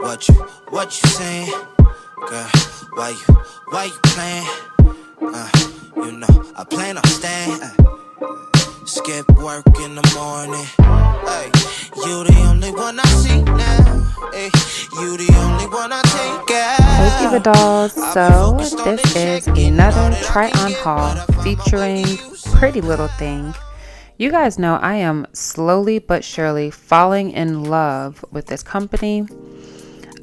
what you saying? Girl, why you playing? You know, I plan on staying. Skip work in the morning. Hey, you the only one I see now. Hey, you the only one I take out. Hey Diva Dolls, so this is another try on haul featuring Pretty Little Thing. You guys know I am slowly but surely falling in love with this company.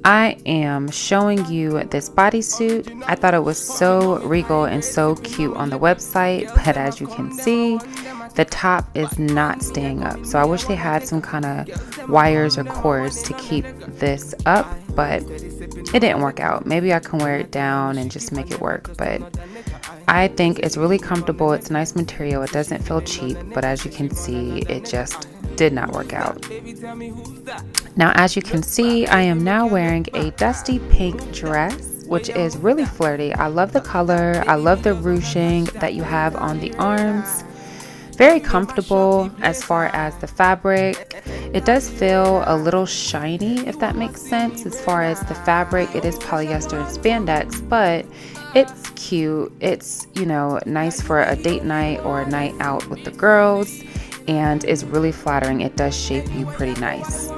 I am showing you this bodysuit. I thought it was so regal and so cute on the website, but as you can see, the top is not staying up. So I wish they had some kind of wires or cords to keep this up, but it didn't work out. Maybe I can wear it down and just make it work, but I think it's really comfortable. It's nice material. It doesn't feel cheap, but as you can see, it just did not work out. Now, as you can see, I am now wearing a dusty pink dress, which is really flirty. I love the color. I love the ruching that you have on the arms. Very comfortable as far as the fabric. It does feel a little shiny, if that makes sense. As far as the fabric, it is polyester and spandex, but it's cute. It's, you know, nice for a date night or a night out with the girls, and is really flattering. It does shape you pretty nice.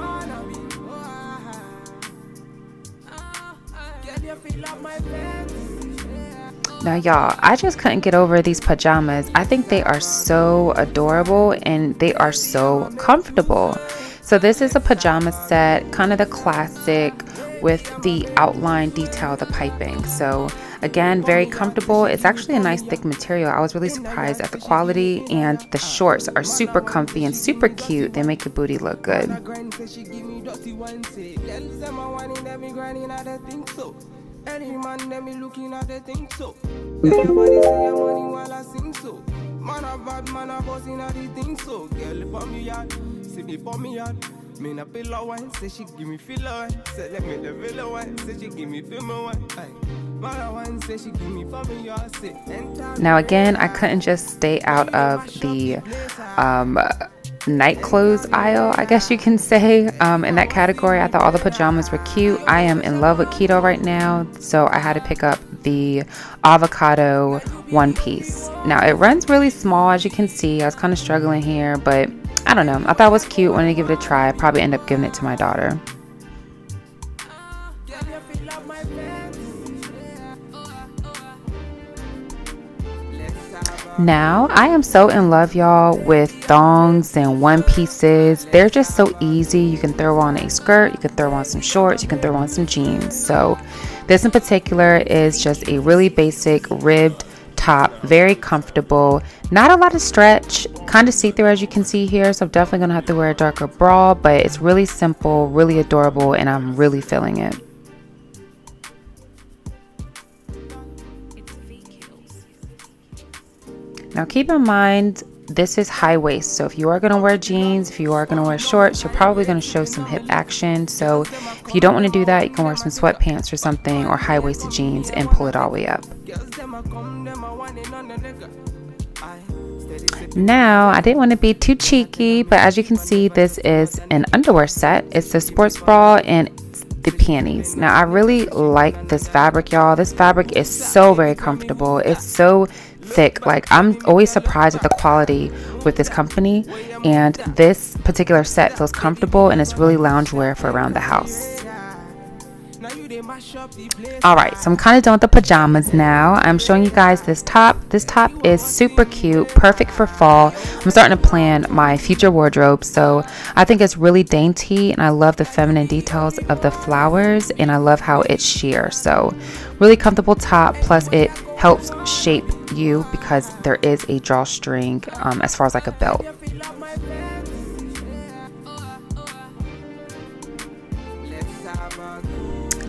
Now y'all, I just couldn't get over these pajamas. I think they are so adorable and they are so comfortable. So this is a pajama set, kind of the classic with the outline detail, the piping. So again, very comfortable. It's actually a nice thick material. I was really surprised at the quality, and the shorts are super comfy and super cute. They make your booty look good. Any man let me looking at the thing so. Everybody say I'm money while I sing so. Man a bad man a bossing at the thing so. Girl for me yard, see me for me yard. Me na pillow one, say she give me feel one. Say let me the pillow one, say she give me feel one. Now again, I couldn't just stay out of the night clothes aisle, I guess you can say. In that category, I thought all the pajamas were cute. I am in love with keto right now, so I had to pick up the Avocado one piece. Now it runs really small, as you can see. I was kind of struggling here, but I don't know, I thought it was cute. Wanted to give it a try. I'd probably end up giving it to my daughter. Now, I am so in love, y'all, with thongs and one pieces. They're just so easy. You can throw on a skirt, you can throw on some shorts, you can throw on some jeans. So this in particular is just a really basic ribbed top, very comfortable, not a lot of stretch, kind of see-through as you can see here. So I'm definitely gonna have to wear a darker bra, but it's really simple, really adorable, and I'm really feeling it. Now keep in mind, this is high waist, so if you are going to wear jeans, if you are going to wear shorts, you're probably going to show some hip action. So if you don't want to do that, you can wear some sweatpants or something, or high-waisted jeans, and pull it all the way up. Now, I didn't want to be too cheeky, but as you can see, this is an underwear set. It's the sports bra and the panties. Now, I really like this fabric, y'all. This fabric is so very comfortable. It's so thick. Like, I'm always surprised at the quality with this company, and this particular set feels comfortable, and it's really loungewear for around the house. Alright, so I'm kind of done with the pajamas now. I'm showing you guys this top. This top is super cute, perfect for fall. I'm starting to plan my future wardrobe, so I think it's really dainty, and I love the feminine details of the flowers, and I love how it's sheer. So really comfortable top, plus it helps shape you because there is a drawstring as far as like a belt.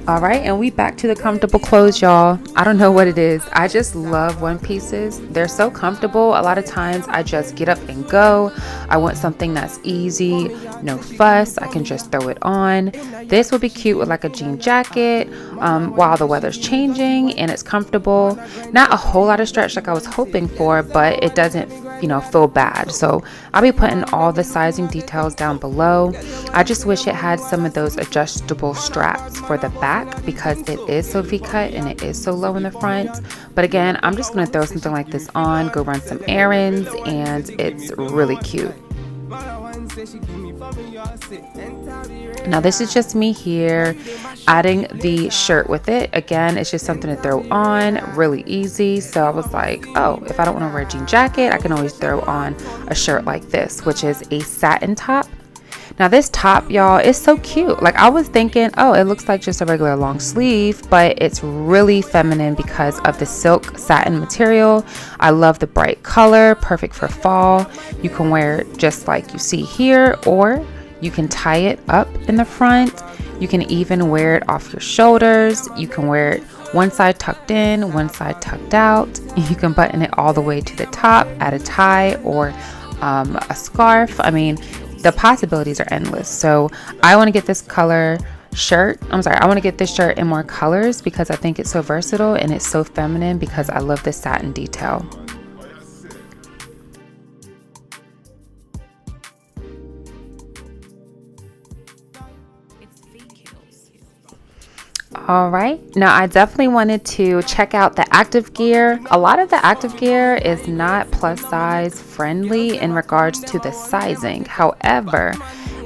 All right, and we back to the comfortable clothes, y'all. I don't know what it is. I just love one pieces. They're so comfortable. A lot of times I just get up and go. I want something that's easy, no fuss. I can just throw it on. This would be cute with like a jean jacket while the weather's changing, and it's comfortable. Not a whole lot of stretch like I was hoping for, but it doesn't you know, feel bad. So I'll be putting all the sizing details down below. I just wish it had some of those adjustable straps for the back because it is so V-cut and it is so low in the front. But again, I'm just going to throw something like this on, go run some errands, and it's really cute. Now this is just me here adding the shirt with it. Again, it's just something to throw on, really easy. So I was like, oh, if I don't want to wear a jean jacket, I can always throw on a shirt like this, which is a satin top. Now this top, y'all, is so cute. Like I was thinking, oh, it looks like just a regular long sleeve, but it's really feminine because of the silk satin material. I love the bright color, perfect for fall. You can wear it just like you see here, or you can tie it up in the front. You can even wear it off your shoulders. You can wear it one side tucked in, one side tucked out. You can button it all the way to the top, add a tie or a scarf. I mean, the possibilities are endless. So I want to get this color shirt. I want to get this shirt in more colors because I think it's so versatile and it's so feminine because I love the satin detail. All right, now I definitely wanted to check out the Activewear. A lot of the Activewear is not plus size friendly in regards to the sizing. However,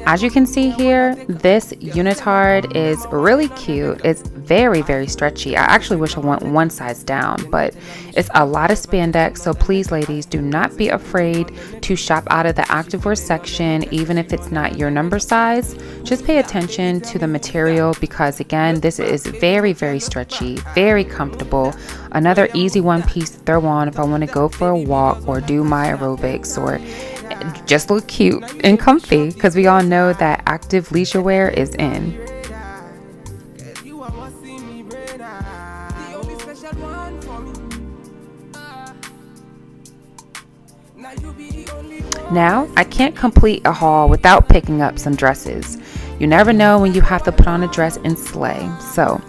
as you can see here, this unitard is really cute. It's very, very stretchy. I actually wish I went one size down, but it's a lot of spandex. So please, ladies, do not be afraid to shop out of the Activewear section, even if it's not your number size. Just pay attention to the material because, again, this is very, very stretchy, very comfortable. Another easy one piece to throw on if I want to go for a walk or do my aerobics or just look cute and comfy, because we all know that active leisure wear is in. Now, I can't complete a haul without picking up some dresses. You never know when you have to put on a dress and slay. So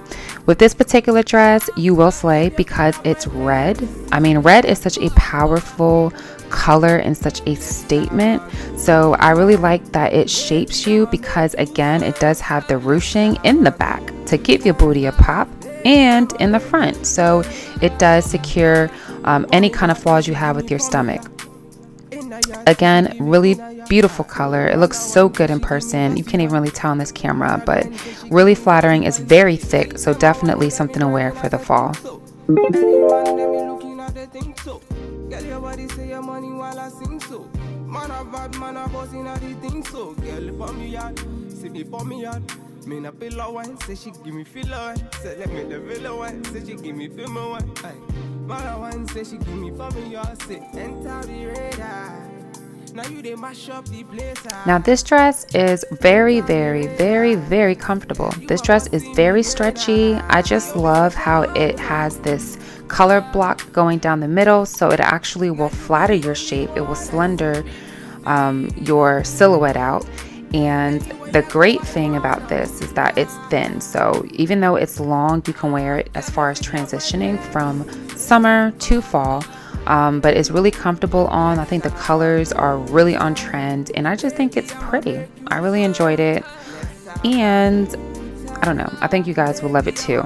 with this particular dress, you will slay because it's red. I mean, red is such a powerful color and such a statement. So I really like that it shapes you because, again, it does have the ruching in the back to give your booty a pop and in the front. So it does secure any kind of flaws you have with your stomach. Again, really beautiful color. It looks so good in person. You can't even really tell on this camera, but really flattering. It's very thick, so definitely something to wear for the fall. Girl, your body say your money while I sing so. Man a bad man a boss inna the thing so. Girl, for me yard, see me for me yard. Me na pillow wine, say she give me feel wine. Say let me the pillow wine, say she give me feel my wine. Man a wine, say she give me for me yard. Say enter the radar. Now you dey mash up the place. Now this dress is very, very, very, very comfortable. This dress is very stretchy. I just love how it has this color block going down the middle, so it actually will flatter your shape. It will slender your silhouette out. And the great thing about this is that it's thin, so even though it's long, you can wear it as far as transitioning from summer to fall. But it's really comfortable on. I think the colors are really on trend, and I just think it's pretty. I really enjoyed it, and I don't know, I think you guys will love it too.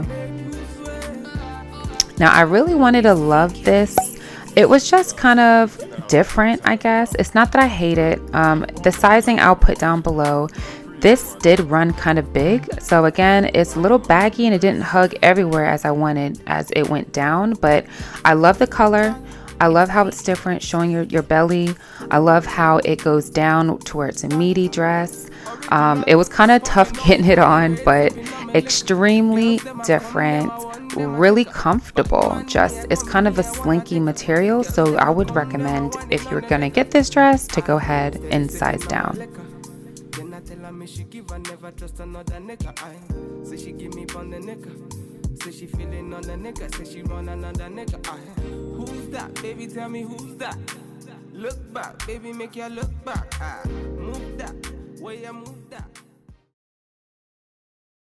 Now, I really wanted to love this. It was just kind of different, I guess. It's not that I hate it. The sizing I'll put down below. This did run kind of big. So again, it's a little baggy and it didn't hug everywhere as I wanted as it went down. But I love the color. I love how it's different, showing your belly. I love how it goes down to where it's a meaty dress. It was kind of tough getting it on, but extremely different. Really comfortable. Just it's kind of a slinky material, so I would recommend, if you're gonna get this dress, to go ahead and size down. She feeling on the nigga, say she run another nigga. Who's that? Baby, tell me who's that? Look back, baby, make you look back. Move that, way you move that.